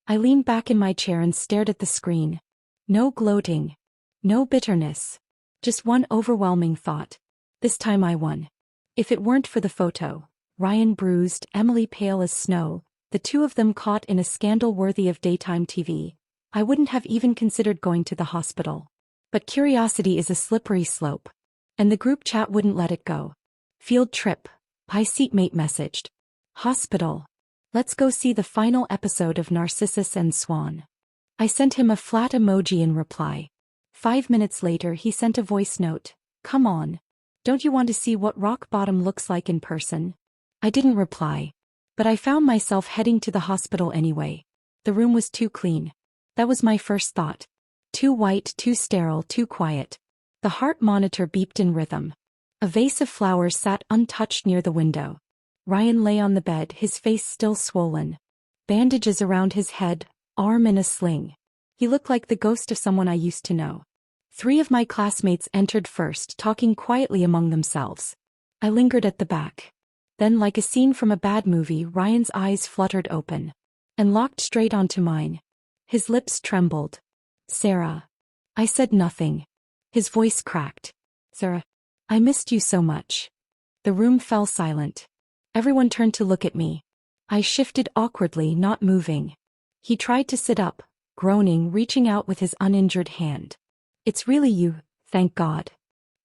S1: I leaned back in my chair and stared at the screen. No gloating. No bitterness. Just one overwhelming thought. This time I won. If it weren't for the photo, Ryan bruised, Emily pale as snow, the two of them caught in a scandal worthy of daytime TV, I wouldn't have even considered going to the hospital. But curiosity is a slippery slope. And the group chat wouldn't let it go. Field trip. My seatmate messaged. Hospital. Let's go see the final episode of Narcissus and Swan. I sent him a flat emoji in reply. 5 minutes later he sent a voice note. Come on. Don't you want to see what rock bottom looks like in person? I didn't reply. But I found myself heading to the hospital anyway. The room was too clean. That was my first thought. Too white, too sterile, too quiet. The heart monitor beeped in rhythm. A vase of flowers sat untouched near the window. Ryan lay on the bed, his face still swollen. Bandages around his head, arm in a sling. He looked like the ghost of someone I used to know. 3 of my classmates entered first, talking quietly among themselves. I lingered at the back. Then, like a scene from a bad movie, Ryan's eyes fluttered open and locked straight onto mine. His lips trembled. Sarah. I said nothing. His voice cracked. Sarah. I missed you so much. The room fell silent. Everyone turned to look at me. I shifted awkwardly, not moving. He tried to sit up, groaning, reaching out with his uninjured hand. It's really you, thank God.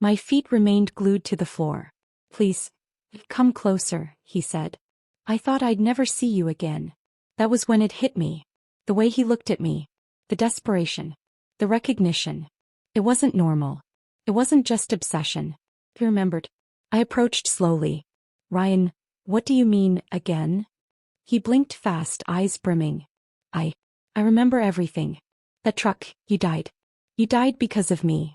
S1: My feet remained glued to the floor. Please, come closer, he said. I thought I'd never see you again. That was when it hit me. The way he looked at me. The desperation. The recognition. It wasn't normal. It wasn't just obsession. He remembered. I approached slowly. Ryan, what do you mean, again? He blinked fast, eyes brimming. I remember everything. That truck, you died. You died because of me.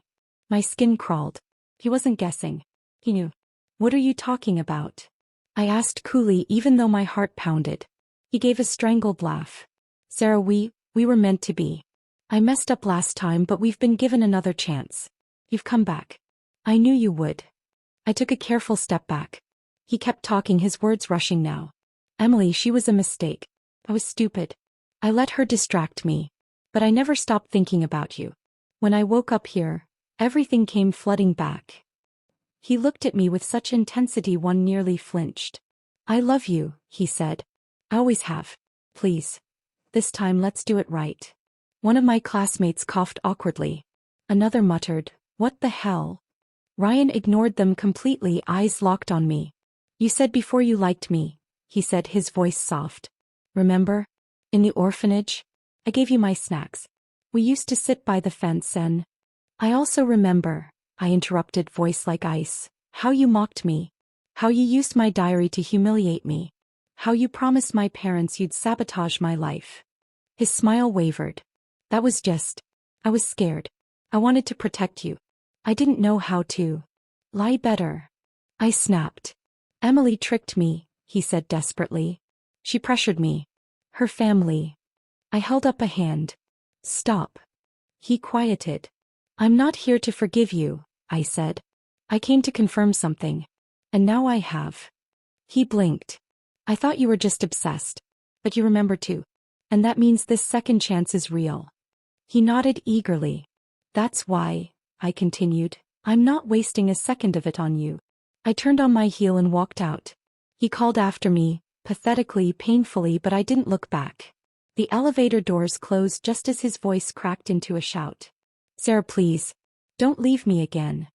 S1: My skin crawled. He wasn't guessing. He knew. What are you talking about? I asked coolly, even though my heart pounded. He gave a strangled laugh. Sarah, we were meant to be. I messed up last time, but we've been given another chance. You've come back. I knew you would. I took a careful step back. He kept talking, his words rushing now. Emily, she was a mistake. I was stupid. I let her distract me. But I never stopped thinking about you. When I woke up here, everything came flooding back. He looked at me with such intensity one nearly flinched. I love you, he said. I always have. Please. This time let's do it right. One of my classmates coughed awkwardly. Another muttered, what the hell? Ryan ignored them completely, eyes locked on me. You said before you liked me, he said, his voice soft. Remember? In the orphanage? I gave you my snacks. We used to sit by the fence and... I also remember, I interrupted, voice like ice, how you mocked me. How you used my diary to humiliate me. How you promised my parents you'd sabotage my life. His smile wavered. That was just... I was scared. I wanted to protect you. I didn't know how to. Lie better. I snapped. Emily tricked me, he said desperately. She pressured me. Her family. I held up a hand. Stop. He quieted. I'm not here to forgive you, I said. I came to confirm something. And now I have. He blinked. I thought you were just obsessed. But you remember too. And that means this second chance is real. He nodded eagerly. That's why, I continued, I'm not wasting a second of it on you. I turned on my heel and walked out. He called after me, pathetically, painfully, but I didn't look back. The elevator doors closed just as his voice cracked into a shout. Sarah, please. Don't leave me again.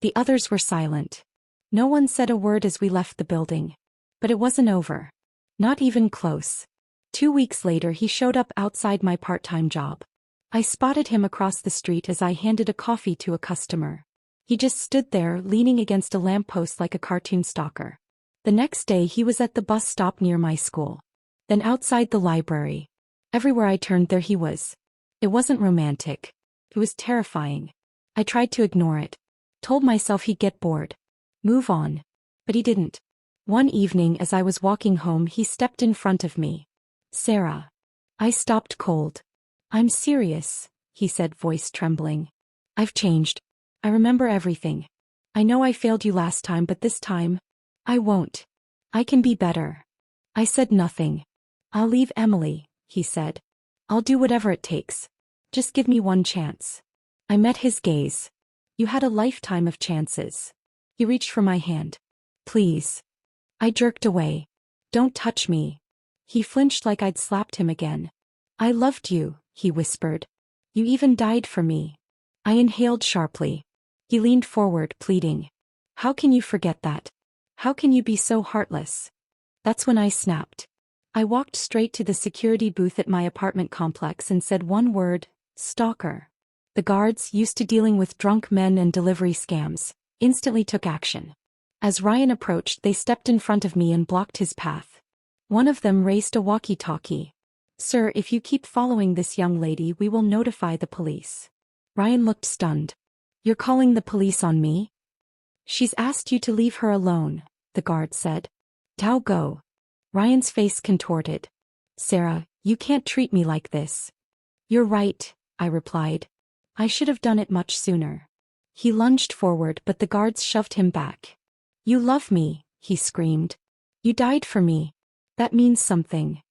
S1: The others were silent. No one said a word as we left the building. But it wasn't over. Not even close. 2 weeks later he showed up outside my part-time job. I spotted him across the street as I handed a coffee to a customer. He just stood there, leaning against a lamppost like a cartoon stalker. The next day he was at the bus stop near my school. Then outside the library. Everywhere I turned there he was. It wasn't romantic. It was terrifying. I tried to ignore it. Told myself he'd get bored. Move on. But he didn't. One evening as I was walking home he stepped in front of me. Sarah. I stopped cold. I'm serious, he said, voice trembling. I've changed. I remember everything. I know I failed you last time, but this time, I won't. I can be better. I said nothing. I'll leave Emily, he said. I'll do whatever it takes. Just give me one chance. I met his gaze. You had a lifetime of chances. He reached for my hand. Please. I jerked away. Don't touch me. He flinched like I'd slapped him again. I loved you, he whispered. You even died for me. I inhaled sharply. He leaned forward, pleading. How can you forget that? How can you be so heartless? That's when I snapped. I walked straight to the security booth at my apartment complex and said one word, stalker. The guards, used to dealing with drunk men and delivery scams, instantly took action. As Ryan approached, they stepped in front of me and blocked his path. One of them raised a walkie-talkie. "Sir, if you keep following this young lady, we will notify the police." Ryan looked stunned. "You're calling the police on me?" "She's asked you to leave her alone," the guard said. "Now go." Ryan's face contorted. "Sarah, you can't treat me like this." "You're right," I replied. "I should have done it much sooner." He lunged forward, but the guards shoved him back. "You love me," he screamed. "You died for me. That means something."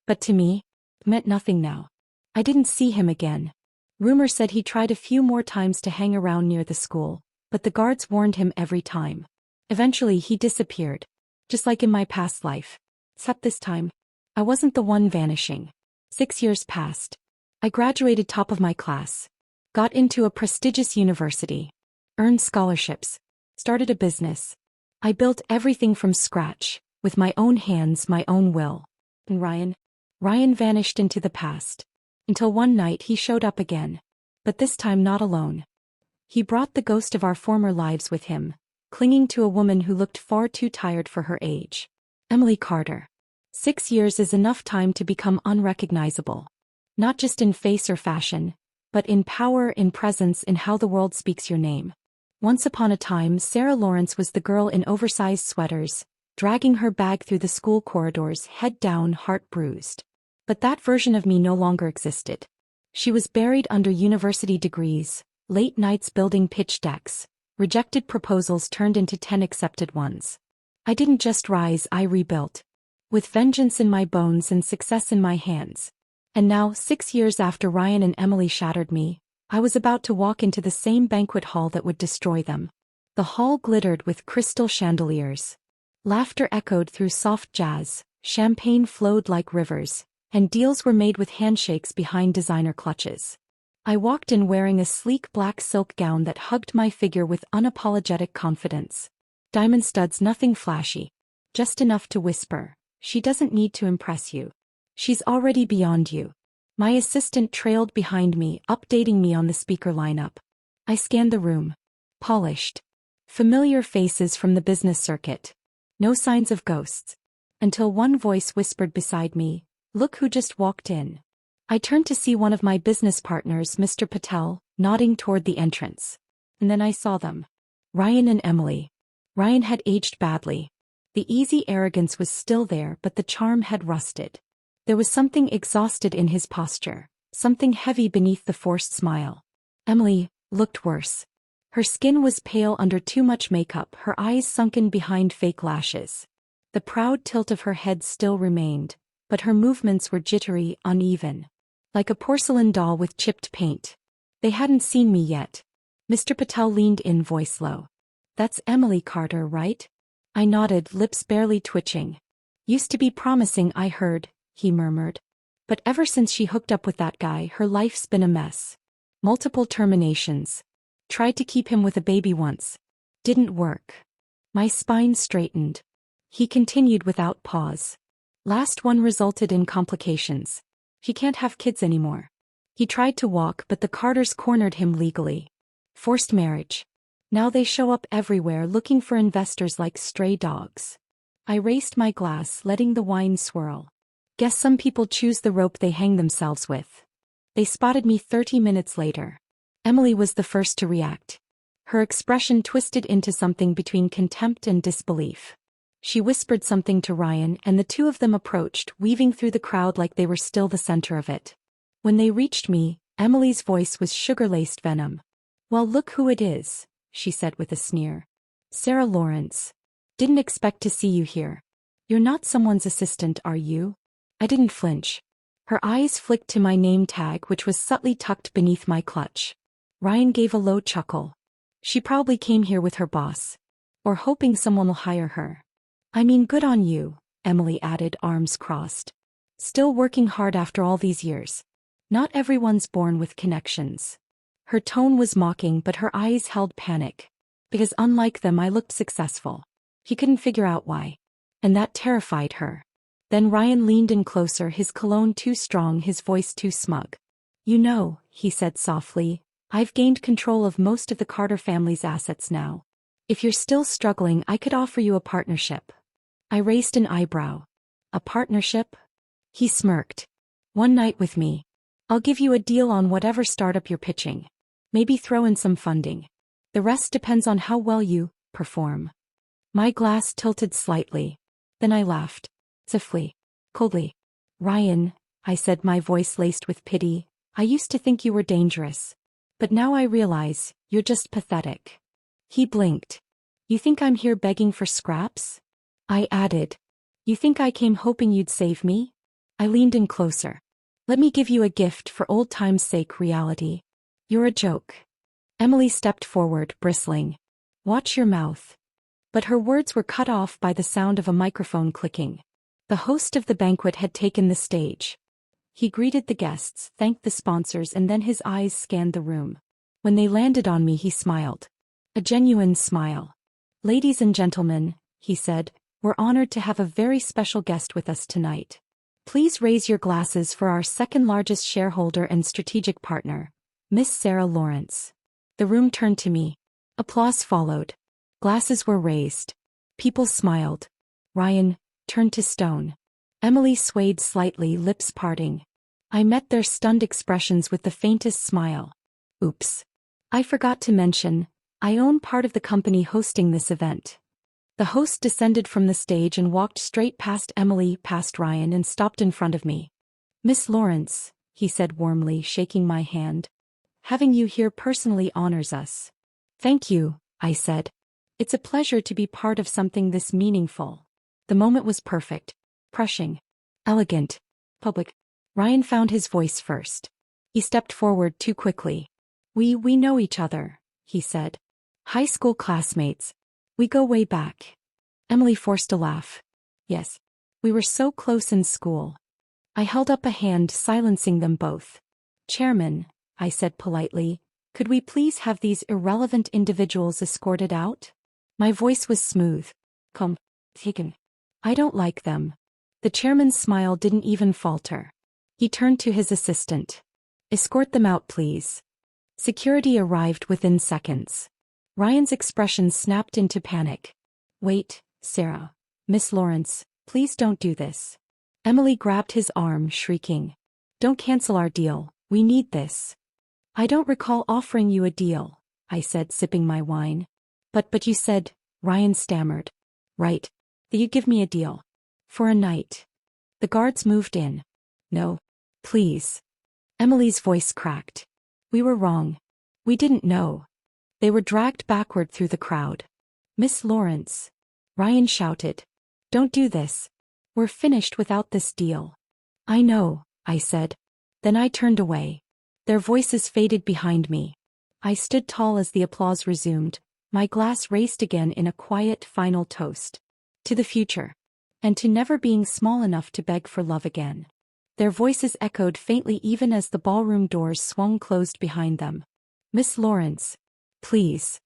S1: But to me, it meant nothing now. I didn't see him again. Rumor said he tried a few more times to hang around near the school, but the guards warned him every time. Eventually he disappeared. Just like in my past life. Except this time, I wasn't the one vanishing. 6 years passed. I graduated top of my class. Got into a prestigious university. Earned scholarships. Started a business. I built everything from scratch, with my own hands, my own will. And Ryan vanished into the past. Until one night he showed up again. But this time not alone. He brought the ghost of our former lives with him, clinging to a woman who looked far too tired for her age. Emily Carter. 6 years is enough time to become unrecognizable. Not just in face or fashion, but in power, in presence, in how the world speaks your name. Once upon a time, Sarah Lawrence was the girl in oversized sweaters, dragging her bag through the school corridors, head down, heart bruised. But that version of me no longer existed. She was buried under university degrees, late nights building pitch decks, rejected proposals turned into 10 accepted ones. I didn't just rise, I rebuilt. With vengeance in my bones and success in my hands. And now, 6 years after Ryan and Emily shattered me, I was about to walk into the same banquet hall that would destroy them. The hall glittered with crystal chandeliers. Laughter echoed through soft jazz, champagne flowed like rivers, and deals were made with handshakes behind designer clutches. I walked in wearing a sleek black silk gown that hugged my figure with unapologetic confidence. Diamond studs, nothing flashy. Just enough to whisper, "She doesn't need to impress you. She's already beyond you." My assistant trailed behind me, updating me on the speaker lineup. I scanned the room. Polished. Familiar faces from the business circuit. No signs of ghosts. Until one voice whispered beside me, "Look who just walked in." I turned to see one of my business partners, Mr. Patel, nodding toward the entrance. And then I saw them. Ryan and Emily. Ryan had aged badly. The easy arrogance was still there, but the charm had rusted. There was something exhausted in his posture, something heavy beneath the forced smile. Emily looked worse. Her skin was pale under too much makeup, her eyes sunken behind fake lashes. The proud tilt of her head still remained, but her movements were jittery, uneven. Like a porcelain doll with chipped paint. They hadn't seen me yet. Mr. Patel leaned in, voice low. "That's Emily Carter, right?" I nodded, lips barely twitching. "Used to be promising, I heard," he murmured. "But ever since she hooked up with that guy, her life's been a mess. Multiple terminations. Tried to keep him with a baby once. Didn't work." My spine straightened. He continued without pause. "Last one resulted in complications. He can't have kids anymore." He tried to walk, but the Carters cornered him legally. Forced marriage. Now they show up everywhere looking for investors like stray dogs. I raised my glass, letting the wine swirl. Guess some people choose the rope they hang themselves with. They spotted me 30 minutes later. Emily was the first to react. Her expression twisted into something between contempt and disbelief. She whispered something to Ryan, and the two of them approached, weaving through the crowd like they were still the center of it. When they reached me, Emily's voice was sugar-laced venom. "Well, look who it is," she said with a sneer. "Sarah Lawrence. Didn't expect to see you here. You're not someone's assistant, are you?" I didn't flinch. Her eyes flicked to my name tag, which was subtly tucked beneath my clutch. Ryan gave a low chuckle. "She probably came here with her boss. Or hoping someone will hire her." "I mean, good on you," Emily added, arms crossed. "Still working hard after all these years. Not everyone's born with connections." Her tone was mocking, but her eyes held panic. Because unlike them, I looked successful. He couldn't figure out why. And that terrified her. Then Ryan leaned in closer, his cologne too strong, his voice too smug. "You know," he said softly, I've gained control of most of the Carter family's assets now. If you're still struggling, I could offer you a partnership. I raised an eyebrow. A partnership? He smirked. One night with me. I'll give you a deal on whatever startup you're pitching. Maybe throw in some funding. The rest depends on how well you perform. My glass tilted slightly. Then I laughed. Softly. Coldly. Ryan, I said, my voice laced with pity, I used to think you were dangerous. But now I realize, you're just pathetic. He blinked. You think I'm here begging for scraps? I added. You think I came hoping you'd save me? I leaned in closer. Let me give you a gift for old time's sake, reality. You're a joke. Emily stepped forward, bristling. Watch your mouth. But her words were cut off by the sound of a microphone clicking. The host of the banquet had taken the stage. He greeted the guests, thanked the sponsors, and then his eyes scanned the room. When they landed on me, he smiled. A genuine smile. Ladies and gentlemen, he said, we're honored to have a very special guest with us tonight. Please raise your glasses for our second-largest shareholder and strategic partner, Miss Sarah Lawrence. The room turned to me. Applause followed. Glasses were raised. People smiled. Ryan turned to stone. Emily swayed slightly, lips parting. I met their stunned expressions with the faintest smile. Oops. I forgot to mention, I own part of the company hosting this event. The host descended from the stage and walked straight past Emily, past Ryan, and stopped in front of me. Miss Lawrence, he said warmly, shaking my hand. Having you here personally honors us. Thank you, I said. It's a pleasure to be part of something this meaningful. The moment was perfect. Crushing. Elegant. Public. Ryan found his voice first. He stepped forward too quickly. We know each other, he said. High school classmates. We go way back. Emily forced a laugh. Yes. We were so close in school. I held up a hand, silencing them both. Chairman, I said politely, could we please have these irrelevant individuals escorted out? My voice was smooth. Come, taken. I don't like them. The chairman's smile didn't even falter. He turned to his assistant. Escort them out, please. Security arrived within seconds. Ryan's expression snapped into panic. Wait, Sarah. Miss Lawrence, please don't do this. Emily grabbed his arm, shrieking. Don't cancel our deal, we need this. I don't recall offering you a deal, I said, sipping my wine. But you said, Ryan stammered. Right. That you'd give me a deal. For a night. The guards moved in. No. Please. Emily's voice cracked. We were wrong. We didn't know. They were dragged backward through the crowd. Miss Lawrence. Ryan shouted. Don't do this. We're finished without this deal. I know, I said. Then I turned away. Their voices faded behind me. I stood tall as the applause resumed. My glass raised again in a quiet final toast. To the future. And to never being small enough to beg for love again. Their voices echoed faintly even as the ballroom doors swung closed behind them. Miss Lawrence. Please.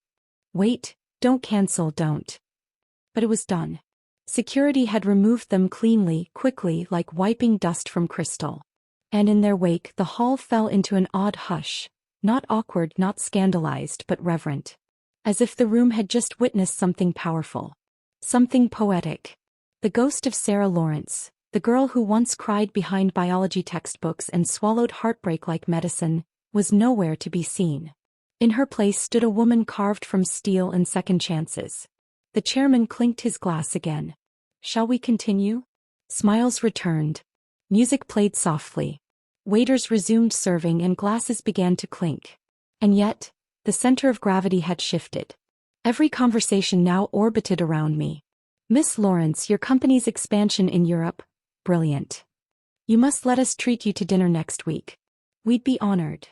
S1: Wait, don't cancel, don't. But it was done. Security had removed them cleanly, quickly, like wiping dust from crystal. And in their wake the hall fell into an odd hush. Not awkward, not scandalized, but reverent. As if the room had just witnessed something powerful. Something poetic. The ghost of Sarah Lawrence, the girl who once cried behind biology textbooks and swallowed heartbreak like medicine, was nowhere to be seen. In her place stood a woman carved from steel and second chances. The chairman clinked his glass again. Shall we continue? Smiles returned. Music played softly. Waiters resumed serving and glasses began to clink. And yet, the center of gravity had shifted. Every conversation now orbited around me. Miss Lawrence, your company's expansion in Europe, brilliant. You must let us treat you to dinner next week. We'd be honored.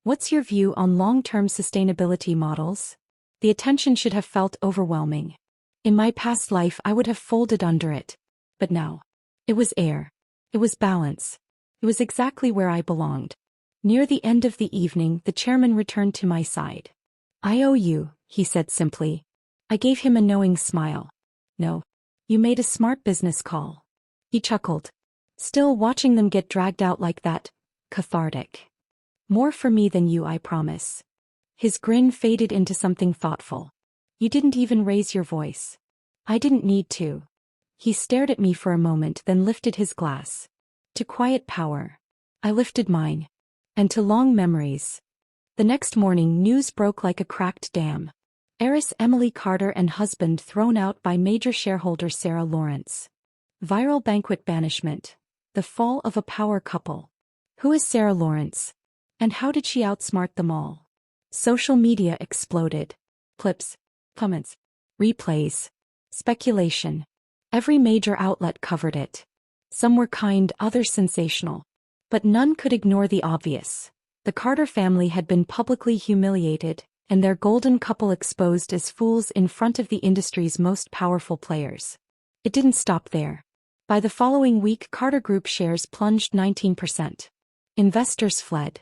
S1: What's your view on long-term sustainability models? The attention should have felt overwhelming. In my past life I would have folded under it. But now. It was air. It was balance. It was exactly where I belonged. Near the end of the evening the chairman returned to my side. I owe you, he said simply. I gave him a knowing smile. No. You made a smart business call. He chuckled. Still, watching them get dragged out like that, cathartic. More for me than you, I promise. His grin faded into something thoughtful. You didn't even raise your voice. I didn't need to. He stared at me for a moment, then lifted his glass. To quiet power. I lifted mine. And to long memories. The next morning, news broke like a cracked dam. Heiress Emily Carter and husband thrown out by major shareholder Sarah Lawrence. Viral banquet banishment. The fall of a power couple. Who is Sarah Lawrence? And how did she outsmart them all? Social media exploded. Clips, comments, replays, speculation. Every major outlet covered it. Some were kind, others sensational. But none could ignore the obvious. The Carter family had been publicly humiliated, and their golden couple exposed as fools in front of the industry's most powerful players. It didn't stop there. By the following week, Carter Group shares plunged 19%. Investors fled.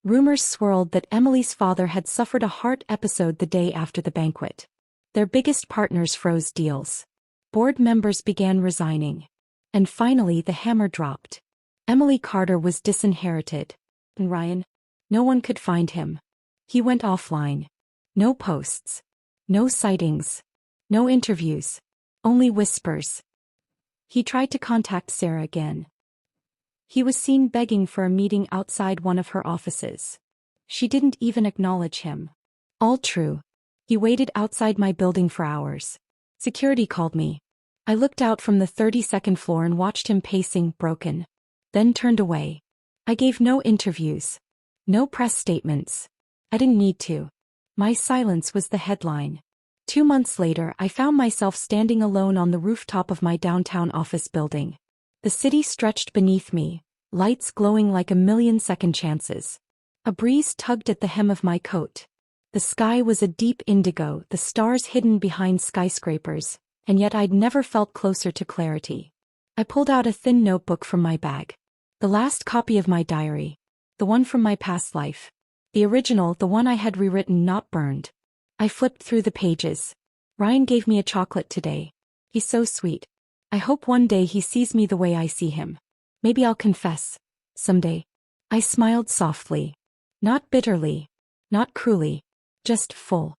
S1: Rumors swirled that Emily's father had suffered a heart episode the day after the banquet. Their biggest partners froze deals. Board members began resigning. And finally the hammer dropped. Emily Carter was disinherited. And Ryan? No one could find him. He went offline. No posts. No sightings. No interviews. Only whispers. He tried to contact Sarah again. He was seen begging for a meeting outside one of her offices. She didn't even acknowledge him. All true. He waited outside my building for hours. Security called me. I looked out from the 32nd floor and watched him pacing, broken. Then turned away. I gave no interviews. No press statements. I didn't need to. My silence was the headline. 2 months later, I found myself standing alone on the rooftop of my downtown office building. The city stretched beneath me, lights glowing like a million second chances. A breeze tugged at the hem of my coat. The sky was a deep indigo, the stars hidden behind skyscrapers, and yet I'd never felt closer to clarity. I pulled out a thin notebook from my bag. The last copy of my diary. The one from my past life. The original, the one I had rewritten, not burned. I flipped through the pages. Ryan gave me a chocolate today. He's so sweet. I hope one day he sees me the way I see him. Maybe I'll confess. Someday. I smiled softly. Not bitterly. Not cruelly. Just full.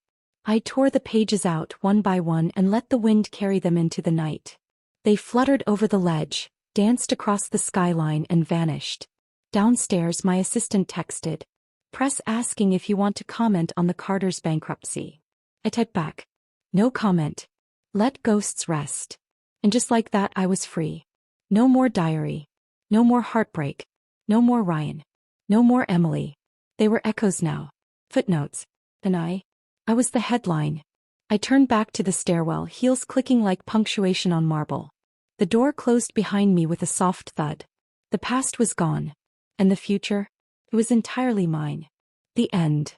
S1: I tore the pages out one by one and let the wind carry them into the night. They fluttered over the ledge, danced across the skyline and vanished. Downstairs my assistant texted. Press asking if you want to comment on the Carters' bankruptcy. I typed back. No comment. Let ghosts rest. And just like that I was free. No more diary. No more heartbreak. No more Ryan. No more Emily. They were echoes now. Footnotes. And I was the headline. I turned back to the stairwell, heels clicking like punctuation on marble. The door closed behind me with a soft thud. The past was gone. And the future? It was entirely mine. The end.